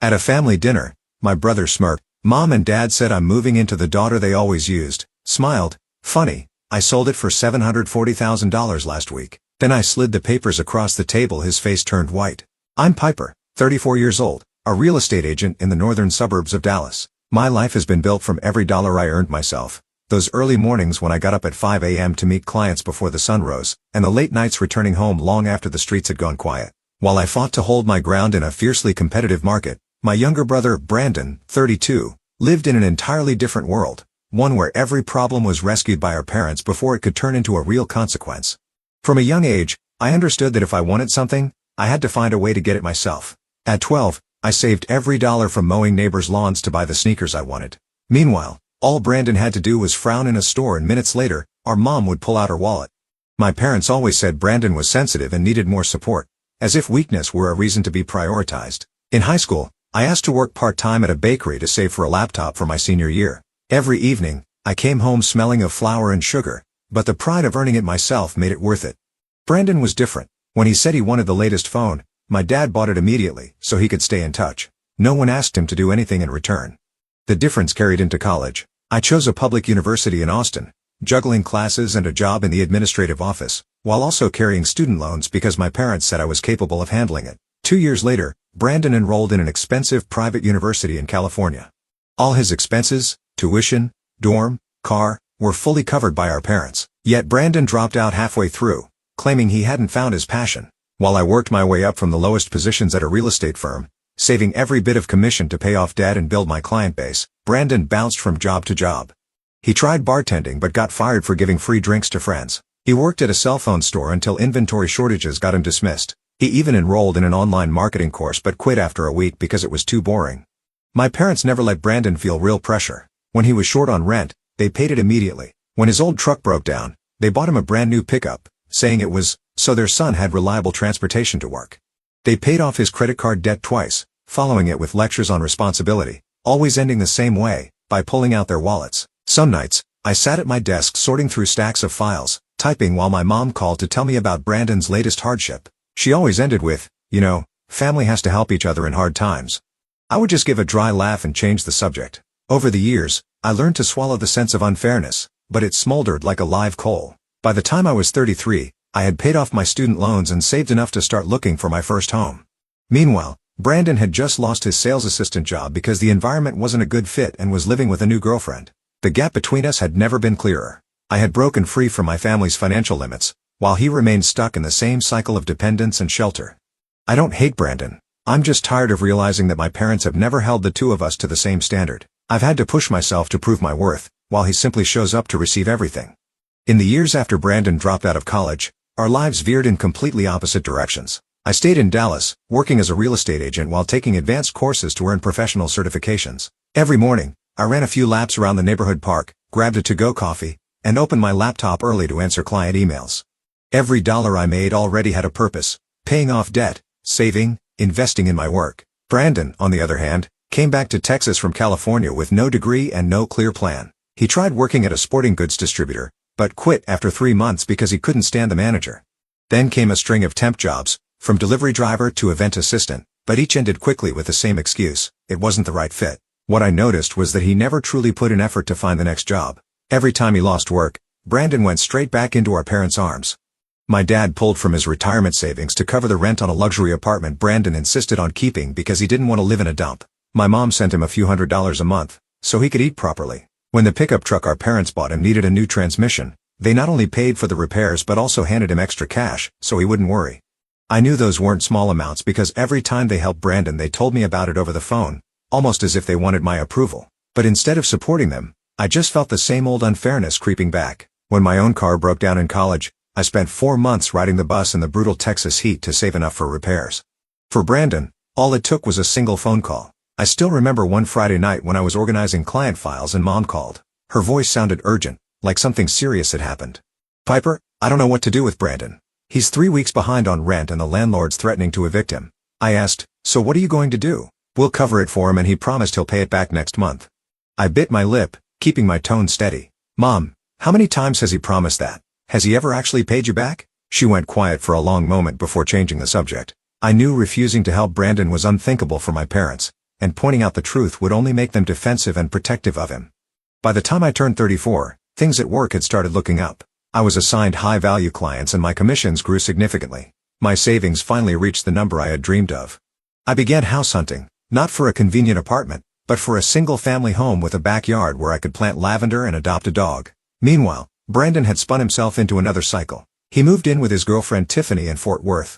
At a family dinner, my brother smirked. Mom and Dad said I'm moving into the daughter they always used. Smiled. Funny, I sold it for $740,000 last week. Then I slid the papers across the table. His face turned white. I'm Piper, 34 years old, a real estate agent in the northern suburbs of Dallas. My life has been built from every dollar I earned myself. Those early mornings when I got up at 5 a.m. to meet clients before the sun rose, and the late nights returning home long after the streets had gone quiet. While I fought to hold my ground in a fiercely competitive market, my younger brother, Brandon, 32, lived in an entirely different world, one where every problem was rescued by our parents before it could turn into a real consequence. From a young age, I understood that if I wanted something, I had to find a way to get it myself. At 12, I saved every dollar from mowing neighbors' lawns to buy the sneakers I wanted. Meanwhile, all Brandon had to do was frown in a store, and minutes later, our mom would pull out her wallet. My parents always said Brandon was sensitive and needed more support, as if weakness were a reason to be prioritized. In high school, I asked to work part-time at a bakery to save for a laptop for my senior year. Every evening, I came home smelling of flour and sugar, but the pride of earning it myself made it worth it. Brandon was different. When he said he wanted the latest phone, my dad bought it immediately so he could stay in touch. No one asked him to do anything in return. The difference carried into college. I chose a public university in Austin, juggling classes and a job in the administrative office, while also carrying student loans because my parents said I was capable of handling it. 2 years later, Brandon enrolled in an expensive private university in California. All his expenses, tuition, dorm, car, were fully covered by our parents. Yet Brandon dropped out halfway through, claiming he hadn't found his passion. While I worked my way up from the lowest positions at a real estate firm, saving every bit of commission to pay off debt and build my client base, Brandon bounced from job to job. He tried bartending but got fired for giving free drinks to friends. He worked at a cell phone store until inventory shortages got him dismissed. He even enrolled in an online marketing course but quit after a week because it was too boring. My parents never let Brandon feel real pressure. When he was short on rent, they paid it immediately. When his old truck broke down, they bought him a brand new pickup, saying it was so their son had reliable transportation to work. They paid off his credit card debt twice, following it with lectures on responsibility, always ending the same way, by pulling out their wallets. Some nights, I sat at my desk sorting through stacks of files, typing while my mom called to tell me about Brandon's latest hardship. She always ended with, family has to help each other in hard times. I would just give a dry laugh and change the subject. Over the years, I learned to swallow the sense of unfairness, but it smoldered like a live coal. By the time I was 33, I had paid off my student loans and saved enough to start looking for my first home. Meanwhile, Brandon had just lost his sales assistant job because the environment wasn't a good fit and was living with a new girlfriend. The gap between us had never been clearer. I had broken free from my family's financial limits, while he remained stuck in the same cycle of dependence and shelter. I don't hate Brandon. I'm just tired of realizing that my parents have never held the two of us to the same standard. I've had to push myself to prove my worth, while he simply shows up to receive everything. In the years after Brandon dropped out of college, our lives veered in completely opposite directions. I stayed in Dallas, working as a real estate agent while taking advanced courses to earn professional certifications. Every morning, I ran a few laps around the neighborhood park, grabbed a to-go coffee, and opened my laptop early to answer client emails. Every dollar I made already had a purpose: paying off debt, saving, investing in my work. Brandon, on the other hand, came back to Texas from California with no degree and no clear plan. He tried working at a sporting goods distributor, but quit after 3 months because he couldn't stand the manager. Then came a string of temp jobs, from delivery driver to event assistant, but each ended quickly with the same excuse: it wasn't the right fit. What I noticed was that he never truly put in effort to find the next job. Every time he lost work, Brandon went straight back into our parents' arms. My dad pulled from his retirement savings to cover the rent on a luxury apartment Brandon insisted on keeping because he didn't want to live in a dump. My mom sent him a few $100s a month, so he could eat properly. When the pickup truck our parents bought him needed a new transmission, they not only paid for the repairs but also handed him extra cash, so he wouldn't worry. I knew those weren't small amounts because every time they helped Brandon they told me about it over the phone, almost as if they wanted my approval. But instead of supporting them, I just felt the same old unfairness creeping back. When my own car broke down in college, I spent 4 months riding the bus in the brutal Texas heat to save enough for repairs. For Brandon, all it took was a single phone call. I still remember one Friday night when I was organizing client files and Mom called. Her voice sounded urgent, like something serious had happened. "Piper, I don't know what to do with Brandon. He's 3 weeks behind on rent and the landlord's threatening to evict him." I asked, "So what are you going to do?" "We'll cover it for him and he promised he'll pay it back next month." I bit my lip, keeping my tone steady. "Mom, how many times has he promised that? Has he ever actually paid you back?" She went quiet for a long moment before changing the subject. I knew refusing to help Brandon was unthinkable for my parents, and pointing out the truth would only make them defensive and protective of him. By the time I turned 34, things at work had started looking up. I was assigned high-value clients and my commissions grew significantly. My savings finally reached the number I had dreamed of. I began house hunting, not for a convenient apartment, but for a single-family home with a backyard where I could plant lavender and adopt a dog. Meanwhile, Brandon had spun himself into another cycle. He moved in with his girlfriend Tiffany in Fort Worth.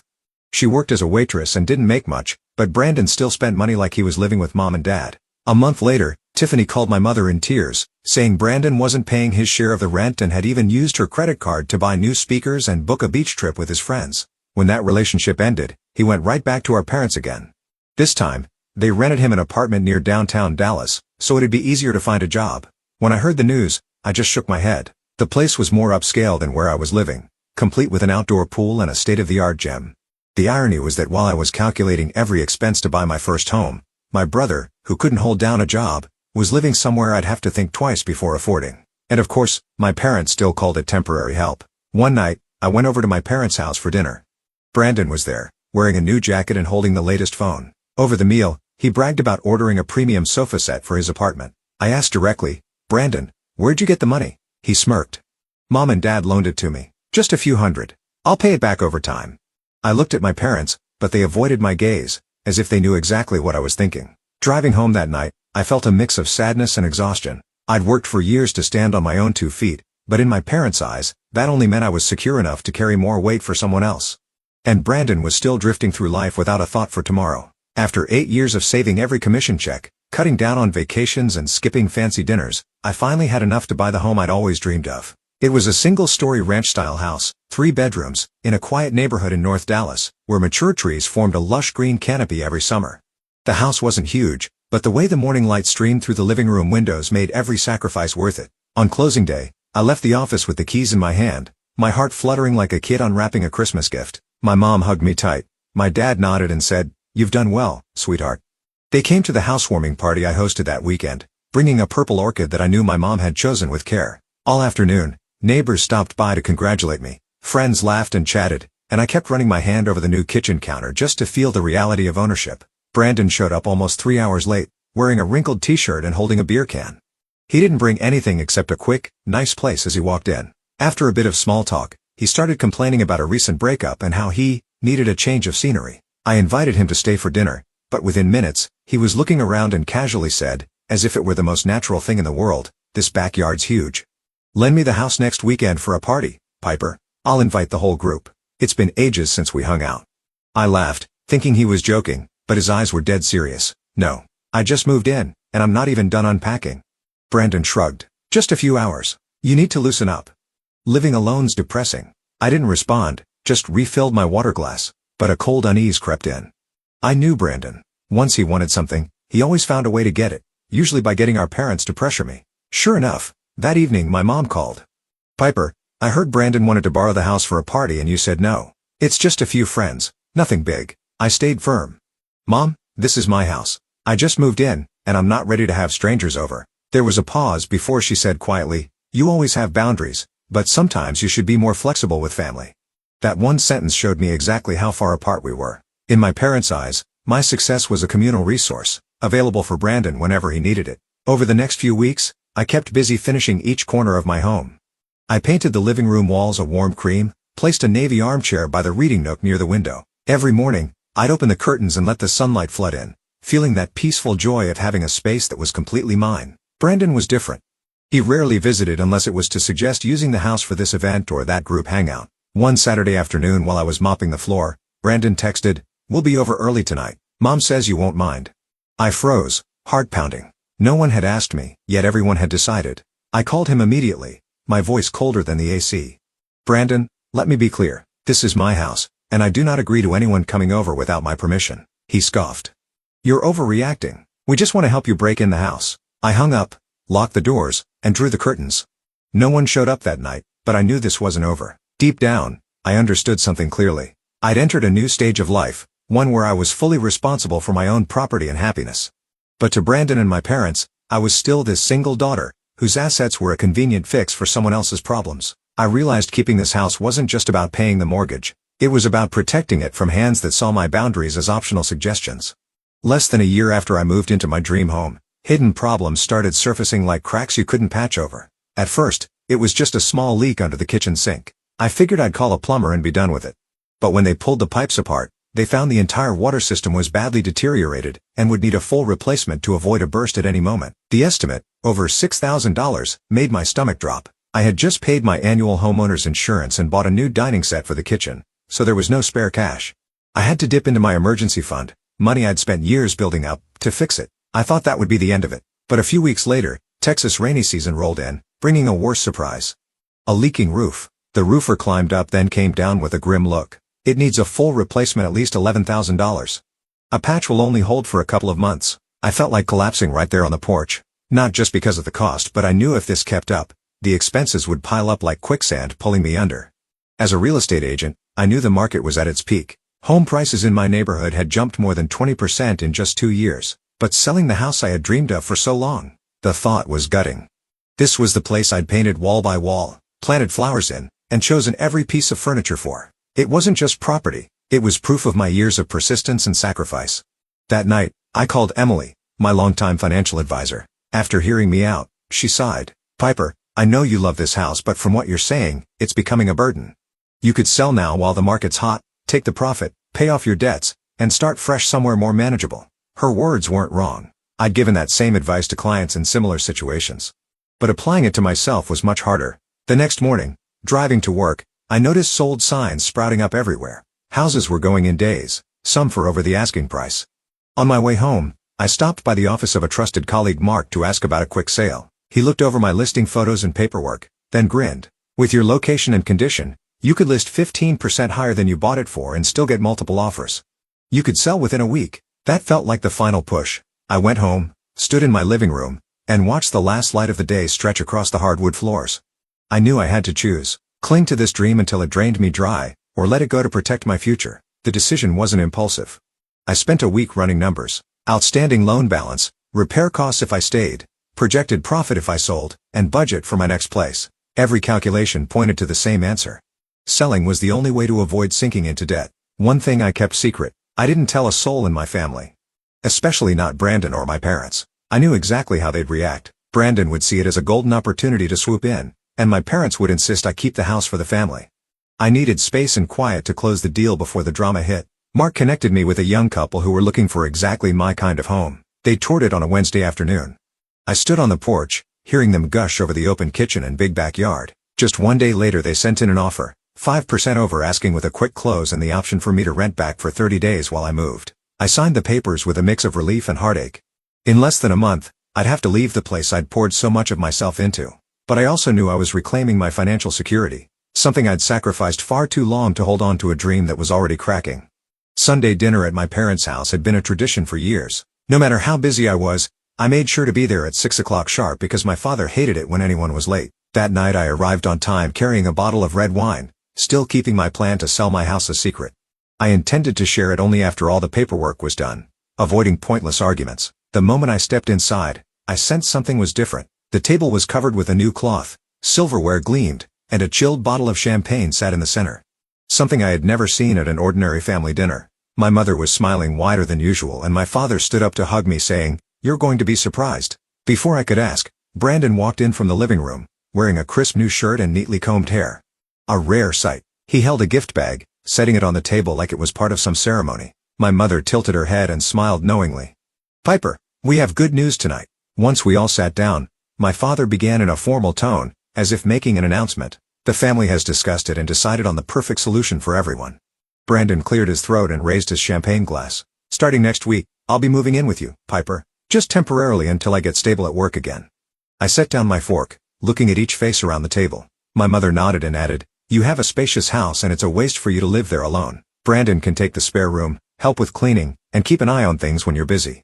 She worked as a waitress and didn't make much, but Brandon still spent money like he was living with mom and dad. A month later, Tiffany called my mother in tears, saying Brandon wasn't paying his share of the rent and had even used her credit card to buy new speakers and book a beach trip with his friends. When that relationship ended, he went right back to our parents again. This time, they rented him an apartment near downtown Dallas, so it'd be easier to find a job. When I heard the news, I just shook my head. The place was more upscale than where I was living, complete with an outdoor pool and a state-of-the-art gym. The irony was that while I was calculating every expense to buy my first home, my brother, who couldn't hold down a job, was living somewhere I'd have to think twice before affording. And of course, my parents still called it temporary help. One night, I went over to my parents' house for dinner. Brandon was there, wearing a new jacket and holding the latest phone. Over the meal, he bragged about ordering a premium sofa set for his apartment. I asked directly, "Brandon, where'd you get the money?" He smirked. "Mom and Dad loaned it to me. Just a few hundred. I'll pay it back over time." I looked at my parents, but they avoided my gaze, as if they knew exactly what I was thinking. Driving home that night, I felt a mix of sadness and exhaustion. I'd worked for years to stand on my own 2 feet, but in my parents' eyes, that only meant I was secure enough to carry more weight for someone else. And Brandon was still drifting through life without a thought for tomorrow. After 8 years of saving every commission check, cutting down on vacations and skipping fancy dinners, I finally had enough to buy the home I'd always dreamed of. It was a single-story ranch-style house, 3 bedrooms, in a quiet neighborhood in North Dallas, where mature trees formed a lush green canopy every summer. The house wasn't huge, but the way the morning light streamed through the living room windows made every sacrifice worth it. On closing day, I left the office with the keys in my hand, my heart fluttering like a kid unwrapping a Christmas gift. My mom hugged me tight. My dad nodded and said, "You've done well, sweetheart." They came to the housewarming party I hosted that weekend, bringing a purple orchid that I knew my mom had chosen with care. All afternoon, neighbors stopped by to congratulate me, friends laughed and chatted, and I kept running my hand over the new kitchen counter just to feel the reality of ownership. Brandon showed up almost 3 hours late, wearing a wrinkled t-shirt and holding a beer can. He didn't bring anything except a quick, nice place as he walked in. After a bit of small talk, he started complaining about a recent breakup and how he needed a change of scenery. I invited him to stay for dinner, but within minutes, he was looking around and casually said, as if it were the most natural thing in the world, "This backyard's huge. Lend me the house next weekend for a party, Piper. I'll invite the whole group. It's been ages since we hung out." I laughed, thinking he was joking, but his eyes were dead serious. "No. I just moved in, and I'm not even done unpacking." Brandon shrugged. "Just a few hours. You need to loosen up. Living alone's depressing." I didn't respond, just refilled my water glass, but a cold unease crept in. I knew Brandon. Once he wanted something, he always found a way to get it, usually by getting our parents to pressure me. Sure enough, that evening my mom called. "Piper, I heard Brandon wanted to borrow the house for a party and you said no. It's just a few friends, nothing big." I stayed firm. "Mom, this is my house. I just moved in, and I'm not ready to have strangers over." There was a pause before she said quietly, "You always have boundaries, but sometimes you should be more flexible with family." That one sentence showed me exactly how far apart we were. In my parents' eyes, my success was a communal resource, available for Brandon whenever he needed it. Over the next few weeks, I kept busy finishing each corner of my home. I painted the living room walls a warm cream, placed a navy armchair by the reading nook near the window. Every morning, I'd open the curtains and let the sunlight flood in, feeling that peaceful joy of having a space that was completely mine. Brandon was different. He rarely visited unless it was to suggest using the house for this event or that group hangout. One Saturday afternoon while I was mopping the floor, Brandon texted, "We'll be over early tonight. Mom says you won't mind." I froze, heart pounding. No one had asked me, yet everyone had decided. I called him immediately, my voice colder than the AC. "Brandon, let me be clear. This is my house, and I do not agree to anyone coming over without my permission." He scoffed. "You're overreacting. We just want to help you break in the house." I hung up, locked the doors, and drew the curtains. No one showed up that night, but I knew this wasn't over. Deep down, I understood something clearly. I'd entered a new stage of life, one where I was fully responsible for my own property and happiness. But to Brandon and my parents, I was still this single daughter, whose assets were a convenient fix for someone else's problems. I realized keeping this house wasn't just about paying the mortgage. It was about protecting it from hands that saw my boundaries as optional suggestions. Less than a year after I moved into my dream home, hidden problems started surfacing like cracks you couldn't patch over. At first, it was just a small leak under the kitchen sink. I figured I'd call a plumber and be done with it. But when they pulled the pipes apart, they found the entire water system was badly deteriorated and would need a full replacement to avoid a burst at any moment. The estimate, over $6,000, made my stomach drop. I had just paid my annual homeowner's insurance and bought a new dining set for the kitchen, so there was no spare cash. I had to dip into my emergency fund, money I'd spent years building up, to fix it. I thought that would be the end of it. But a few weeks later, Texas rainy season rolled in, bringing a worse surprise. A leaking roof. The roofer climbed up then came down with a grim look. It needs a full replacement, at least $11,000. A patch will only hold for a couple of months. I felt like collapsing right there on the porch. Not just because of the cost, but I knew if this kept up, the expenses would pile up like quicksand, pulling me under. As a real estate agent, I knew the market was at its peak. Home prices in my neighborhood had jumped more than 20% in just 2 years. But selling the house I had dreamed of for so long, the thought was gutting. This was the place I'd painted wall by wall, planted flowers in, and chosen every piece of furniture for. It wasn't just property, it was proof of my years of persistence and sacrifice. That night, I called Emily, my longtime financial advisor. After hearing me out, she sighed. "Piper, I know you love this house, but from what you're saying, it's becoming a burden. You could sell now while the market's hot, take the profit, pay off your debts, and start fresh somewhere more manageable." Her words weren't wrong. I'd given that same advice to clients in similar situations. But applying it to myself was much harder. The next morning, driving to work, I noticed sold signs sprouting up everywhere. Houses were going in days, some for over the asking price. On my way home, I stopped by the office of a trusted colleague, Mark, to ask about a quick sale. He looked over my listing photos and paperwork, then grinned. "With your location and condition, you could list 15% higher than you bought it for and still get multiple offers. You could sell within a week." That felt like the final push. I went home, stood in my living room, and watched the last light of the day stretch across the hardwood floors. I knew I had to choose: cling to this dream until it drained me dry, or let it go to protect my future. The decision wasn't impulsive. I spent a week running numbers: outstanding loan balance, repair costs if I stayed, projected profit if I sold, and budget for my next place. Every calculation pointed to the same answer. Selling was the only way to avoid sinking into debt. One thing I kept secret: I didn't tell a soul in my family. Especially not Brandon or my parents. I knew exactly how they'd react. Brandon would see it as a golden opportunity to swoop in, and my parents would insist I keep the house for the family. I needed space and quiet to close the deal before the drama hit. Mark connected me with a young couple who were looking for exactly my kind of home. They toured it on a Wednesday afternoon. I stood on the porch, hearing them gush over the open kitchen and big backyard. Just one day later they sent in an offer, 5% over asking, with a quick close and the option for me to rent back for 30 days while I moved. I signed the papers with a mix of relief and heartache. In less than a month, I'd have to leave the place I'd poured so much of myself into. But I also knew I was reclaiming my financial security, something I'd sacrificed far too long to hold on to a dream that was already cracking. Sunday dinner at my parents' house had been a tradition for years. No matter how busy I was, I made sure to be there at 6 o'clock sharp because my father hated it when anyone was late. That night I arrived on time carrying a bottle of red wine, still keeping my plan to sell my house a secret. I intended to share it only after all the paperwork was done, avoiding pointless arguments. The moment I stepped inside, I sensed something was different. The table was covered with a new cloth, silverware gleamed, and a chilled bottle of champagne sat in the center. Something I had never seen at an ordinary family dinner. My mother was smiling wider than usual and my father stood up to hug me, saying, "You're going to be surprised." Before I could ask, Brandon walked in from the living room, wearing a crisp new shirt and neatly combed hair. A rare sight. He held a gift bag, setting it on the table like it was part of some ceremony. My mother tilted her head and smiled knowingly. "Piper, we have good news tonight." Once we all sat down, my father began in a formal tone, as if making an announcement. "The family has discussed it and decided on the perfect solution for everyone." Brandon cleared his throat and raised his champagne glass. "Starting next week, I'll be moving in with you, Piper. Just temporarily until I get stable at work again." I set down my fork, looking at each face around the table. My mother nodded and added, "You have a spacious house and it's a waste for you to live there alone. Brandon can take the spare room, help with cleaning, and keep an eye on things when you're busy."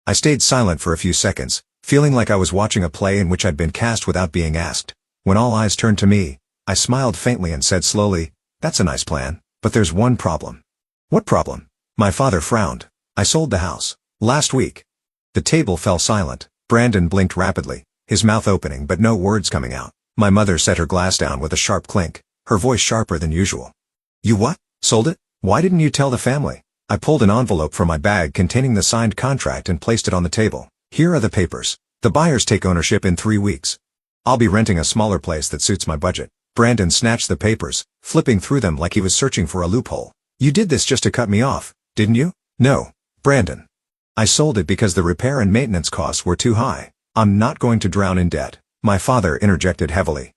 I stayed silent for a few seconds, feeling like I was watching a play in which I'd been cast without being asked. When all eyes turned to me, I smiled faintly and said slowly, "That's a nice plan, but there's one problem." "What problem?" My father frowned. "I sold the house last week." The table fell silent. Brandon blinked rapidly, his mouth opening but no words coming out. My mother set her glass down with a sharp clink, her voice sharper than usual. "You what? Sold it? Why didn't you tell the family?" I pulled an envelope from my bag containing the signed contract and placed it on the table. Here are the papers. The buyers take ownership in 3 weeks. I'll be renting a smaller place that suits my budget. Brandon snatched the papers, flipping through them like he was searching for a loophole. You did this just to cut me off, didn't you? No, Brandon. I sold it because the repair and maintenance costs were too high. I'm not going to drown in debt. My father interjected heavily.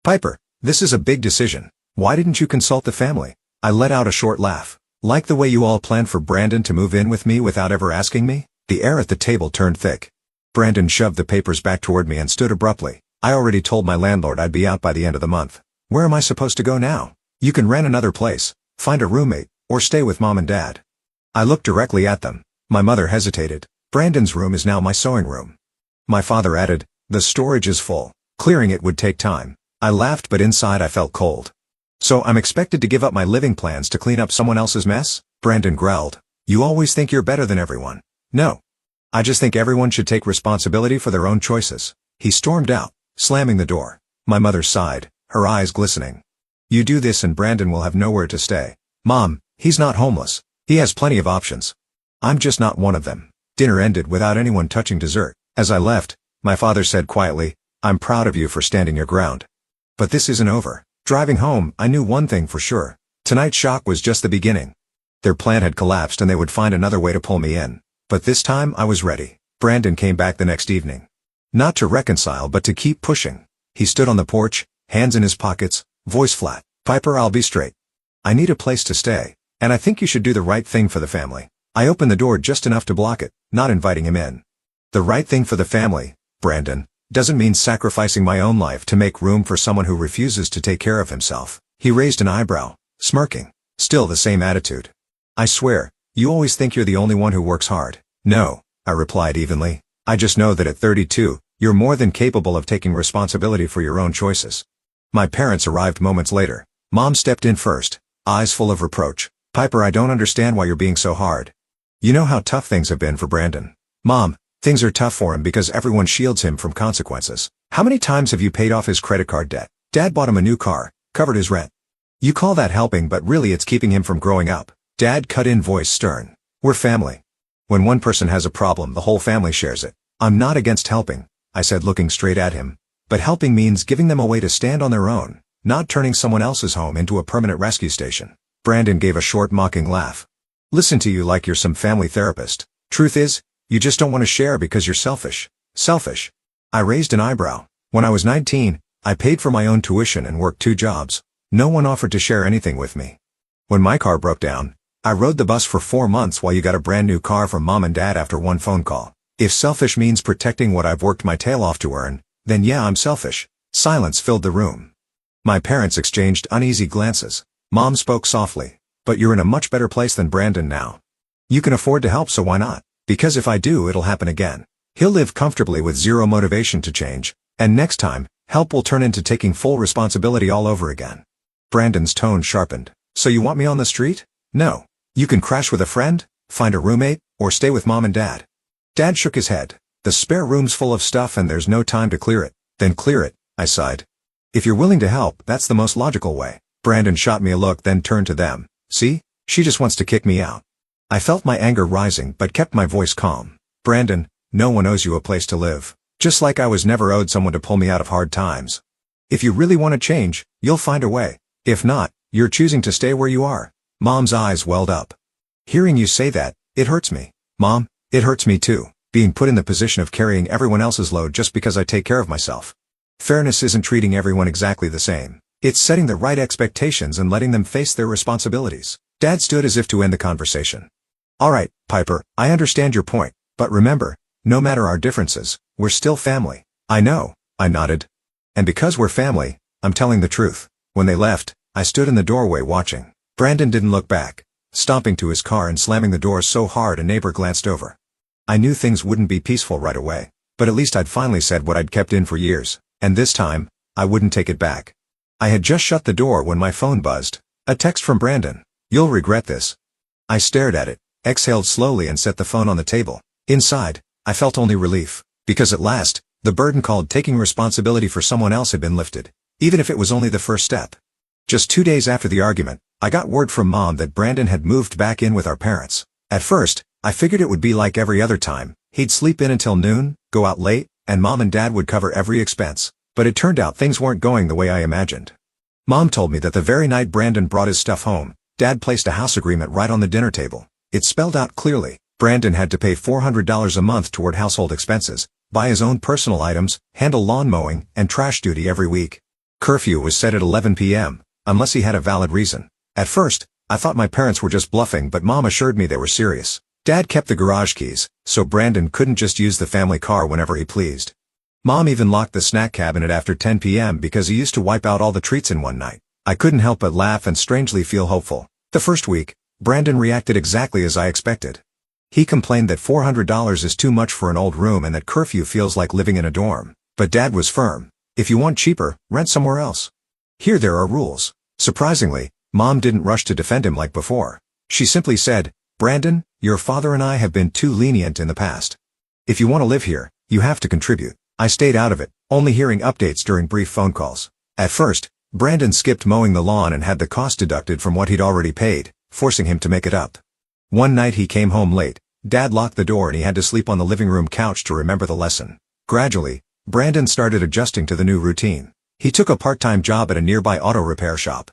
Piper, this is a big decision. Why didn't you consult the family? I let out a short laugh. Like the way you all planned for Brandon to move in with me without ever asking me? The air at the table turned thick. Brandon shoved the papers back toward me and stood abruptly. I already told my landlord I'd be out by the end of the month. Where am I supposed to go now? You can rent another place, find a roommate, or stay with Mom and Dad. I looked directly at them. My mother hesitated. Brandon's room is now my sewing room. My father added, the storage is full. Clearing it would take time. I laughed, but inside I felt cold. So I'm expected to give up my living plans to clean up someone else's mess? Brandon growled. You always think you're better than everyone. No. I just think everyone should take responsibility for their own choices. He stormed out, slamming the door. My mother sighed, her eyes glistening. You do this and Brandon will have nowhere to stay. Mom, he's not homeless. He has plenty of options. I'm just not one of them. Dinner ended without anyone touching dessert. As I left, my father said quietly, I'm proud of you for standing your ground. But this isn't over. Driving home, I knew one thing for sure. Tonight's shock was just the beginning. Their plan had collapsed and they would find another way to pull me in. But this time I was ready. Brandon came back the next evening. Not to reconcile but to keep pushing. He stood on the porch, hands in his pockets, voice flat. Piper, I'll be straight. I need a place to stay, and I think you should do the right thing for the family. I opened the door just enough to block it, not inviting him in. The right thing for the family, Brandon, doesn't mean sacrificing my own life to make room for someone who refuses to take care of himself. He raised an eyebrow, smirking. Still the same attitude. I swear, you always think you're the only one who works hard. No, I replied evenly. I just know that at 32, you're more than capable of taking responsibility for your own choices. My parents arrived moments later. Mom stepped in first, eyes full of reproach. Piper, I don't understand why you're being so hard. You know how tough things have been for Brandon. Mom, things are tough for him because everyone shields him from consequences. How many times have you paid off his credit card debt? Dad bought him a new car, covered his rent. You call that helping, but really it's keeping him from growing up. Dad cut in, voice stern. We're family. When one person has a problem, the whole family shares it. I'm not against helping, I said, looking straight at him. But helping means giving them a way to stand on their own, not turning someone else's home into a permanent rescue station. Brandon gave a short, mocking laugh. Listen to you like you're some family therapist. Truth is, you just don't want to share because you're selfish. Selfish. I raised an eyebrow. When I was 19, I paid for my own tuition and worked 2 jobs. No one offered to share anything with me. When my car broke down, I rode the bus for 4 months while you got a brand new car from Mom and Dad after one phone call. If selfish means protecting what I've worked my tail off to earn, then yeah, I'm selfish. Silence filled the room. My parents exchanged uneasy glances. Mom spoke softly. But you're in a much better place than Brandon now. You can afford to help, so why not? Because if I do, it'll happen again. He'll live comfortably with zero motivation to change, and next time, help will turn into taking full responsibility all over again. Brandon's tone sharpened. So you want me on the street? No. You can crash with a friend, find a roommate, or stay with Mom and Dad. Dad shook his head. The spare room's full of stuff and there's no time to clear it. Then clear it, I sighed. If you're willing to help, that's the most logical way. Brandon shot me a look, then turned to them. See? She just wants to kick me out. I felt my anger rising but kept my voice calm. Brandon, no one owes you a place to live. Just like I was never owed someone to pull me out of hard times. If you really want to change, you'll find a way. If not, you're choosing to stay where you are. Mom's eyes welled up. Hearing you say that, it hurts me. Mom, it hurts me too, being put in the position of carrying everyone else's load just because I take care of myself. Fairness isn't treating everyone exactly the same. It's setting the right expectations and letting them face their responsibilities. Dad stood as if to end the conversation. All right, Piper, I understand your point, but remember, no matter our differences, we're still family. I know, I nodded. And because we're family, I'm telling the truth. When they left, I stood in the doorway watching. Brandon didn't look back, stomping to his car and slamming the door so hard a neighbor glanced over. I knew things wouldn't be peaceful right away, but at least I'd finally said what I'd kept in for years, and this time, I wouldn't take it back. I had just shut the door when my phone buzzed. A text from Brandon. You'll regret this. I stared at it, exhaled slowly and set the phone on the table. Inside, I felt only relief, because at last, the burden called taking responsibility for someone else had been lifted, even if it was only the first step. Just 2 days after the argument, I got word from Mom that Brandon had moved back in with our parents. At first, I figured it would be like every other time. He'd sleep in until noon, go out late, and Mom and Dad would cover every expense. But it turned out things weren't going the way I imagined. Mom told me that the very night Brandon brought his stuff home, Dad placed a house agreement right on the dinner table. It spelled out clearly, Brandon had to pay $400 a month toward household expenses, buy his own personal items, handle lawn mowing, and trash duty every week. Curfew was set at 11 p.m., unless he had a valid reason. At first, I thought my parents were just bluffing, but Mom assured me they were serious. Dad kept the garage keys, so Brandon couldn't just use the family car whenever he pleased. Mom even locked the snack cabinet after 10 p.m. because he used to wipe out all the treats in one night. I couldn't help but laugh and strangely feel hopeful. The first week, Brandon reacted exactly as I expected. He complained that $400 is too much for an old room and that curfew feels like living in a dorm. But Dad was firm. If you want cheaper, rent somewhere else. Here there are rules. Surprisingly, Mom didn't rush to defend him like before. She simply said, Brandon, your father and I have been too lenient in the past. If you want to live here, you have to contribute. I stayed out of it, only hearing updates during brief phone calls. At first, Brandon skipped mowing the lawn and had the cost deducted from what he'd already paid, forcing him to make it up. One night he came home late. Dad locked the door and he had to sleep on the living room couch to remember the lesson. Gradually, Brandon started adjusting to the new routine. He took a part-time job at a nearby auto repair shop.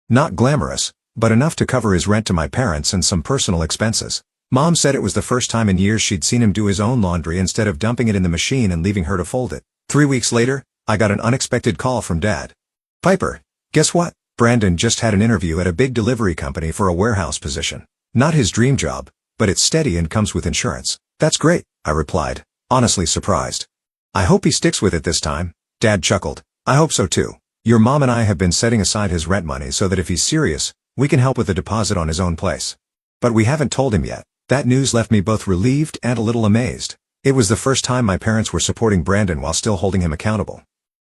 Not glamorous, but enough to cover his rent to my parents and some personal expenses. Mom said it was the first time in years she'd seen him do his own laundry instead of dumping it in the machine and leaving her to fold it. 3 weeks later, I got an unexpected call from Dad. Piper, guess what? Brandon just had an interview at a big delivery company for a warehouse position. Not his dream job, but it's steady and comes with insurance. That's great, I replied, honestly surprised. I hope he sticks with it this time. Dad chuckled. I hope so too. Your mom and I have been setting aside his rent money so that if he's serious, we can help with the deposit on his own place. But we haven't told him yet. That news left me both relieved and a little amazed. It was the first time my parents were supporting Brandon while still holding him accountable.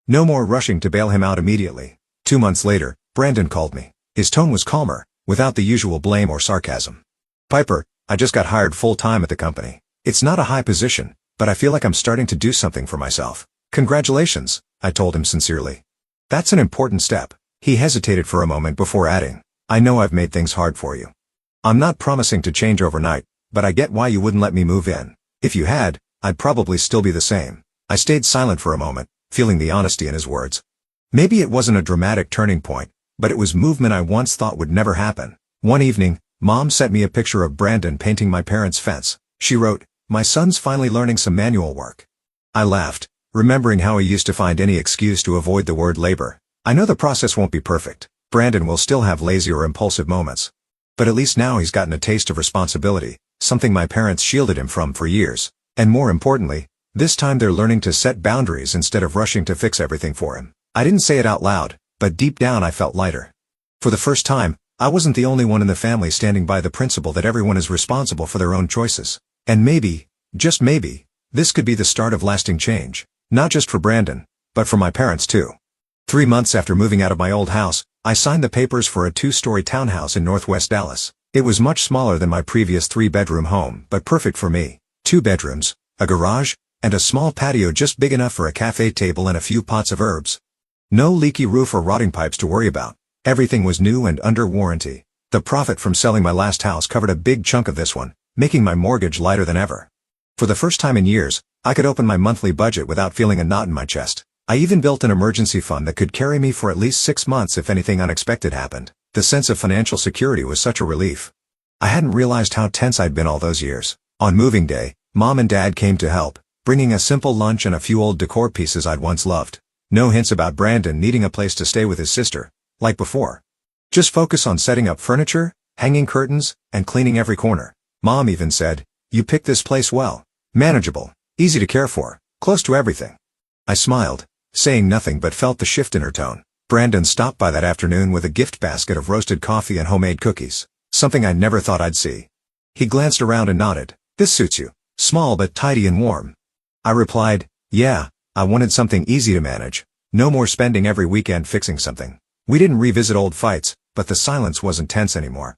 No more rushing to bail him out immediately. 2 months later, Brandon called me. His tone was calmer, without the usual blame or sarcasm. Piper, I just got hired full-time at the company. It's not a high position, but I feel like I'm starting to do something for myself. Congratulations, I told him sincerely. That's an important step. He hesitated for a moment before adding, I know I've made things hard for you. I'm not promising to change overnight, but I get why you wouldn't let me move in. If you had, I'd probably still be the same. I stayed silent for a moment, feeling the honesty in his words. Maybe it wasn't a dramatic turning point, but it was movement I once thought would never happen. One evening, Mom sent me a picture of Brandon painting my parents' fence. She wrote, my son's finally learning some manual work. I laughed, remembering how he used to find any excuse to avoid the word labor. I know the process won't be perfect. Brandon will still have lazy or impulsive moments. But at least now he's gotten a taste of responsibility, something my parents shielded him from for years. And more importantly, this time they're learning to set boundaries instead of rushing to fix everything for him. I didn't say it out loud, but deep down I felt lighter. For the first time, I wasn't the only one in the family standing by the principle that everyone is responsible for their own choices. And maybe, just maybe, this could be the start of lasting change. Not just for Brandon, but for my parents too. 3 months after moving out of my old house, I signed the papers for a 2-story townhouse in Northwest Dallas. It was much smaller than my previous 3-bedroom home, but perfect for me. 2 bedrooms, a garage, and a small patio just big enough for a cafe table and a few pots of herbs. No leaky roof or rotting pipes to worry about. Everything was new and under warranty. The profit from selling my last house covered a big chunk of this one, making my mortgage lighter than ever. For the first time in years, I could open my monthly budget without feeling a knot in my chest. I even built an emergency fund that could carry me for at least 6 months if anything unexpected happened. The sense of financial security was such a relief. I hadn't realized how tense I'd been all those years. On moving day, Mom and Dad came to help, bringing a simple lunch and a few old decor pieces I'd once loved. No hints about Brandon needing a place to stay with his sister, like before. Just focus on setting up furniture, hanging curtains, and cleaning every corner. Mom even said, you picked this place well. Manageable, easy to care for, close to everything. I smiled, saying nothing but felt the shift in her tone. Brandon stopped by that afternoon with a gift basket of roasted coffee and homemade cookies, something I never thought I'd see. He glanced around and nodded. This suits you. Small but tidy and warm. I replied, yeah, I wanted something easy to manage. No more spending every weekend fixing something. We didn't revisit old fights, but the silence wasn't tense anymore.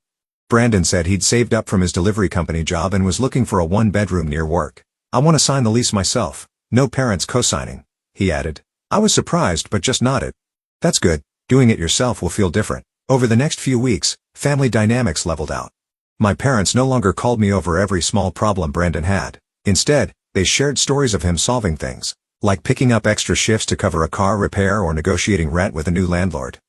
Brandon said he'd saved up from his delivery company job and was looking for a 1-bedroom near work. I want to sign the lease myself. No parents co-signing, he added. I was surprised but just nodded. That's good. Doing it yourself will feel different. Over the next few weeks, family dynamics leveled out. My parents no longer called me over every small problem Brandon had. Instead, they shared stories of him solving things, like picking up extra shifts to cover a car repair or negotiating rent with a new landlord.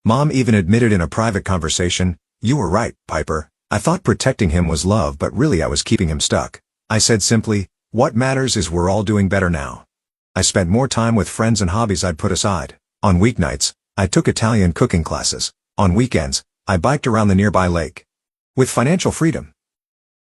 Mom even admitted in a private conversation, "You were right, Piper. I thought protecting him was love, but really I was keeping him stuck." I said simply, "What matters is we're all doing better now." I spent more time with friends and hobbies I'd put aside. On weeknights, I took Italian cooking classes. On weekends, I biked around the nearby lake. With financial freedom,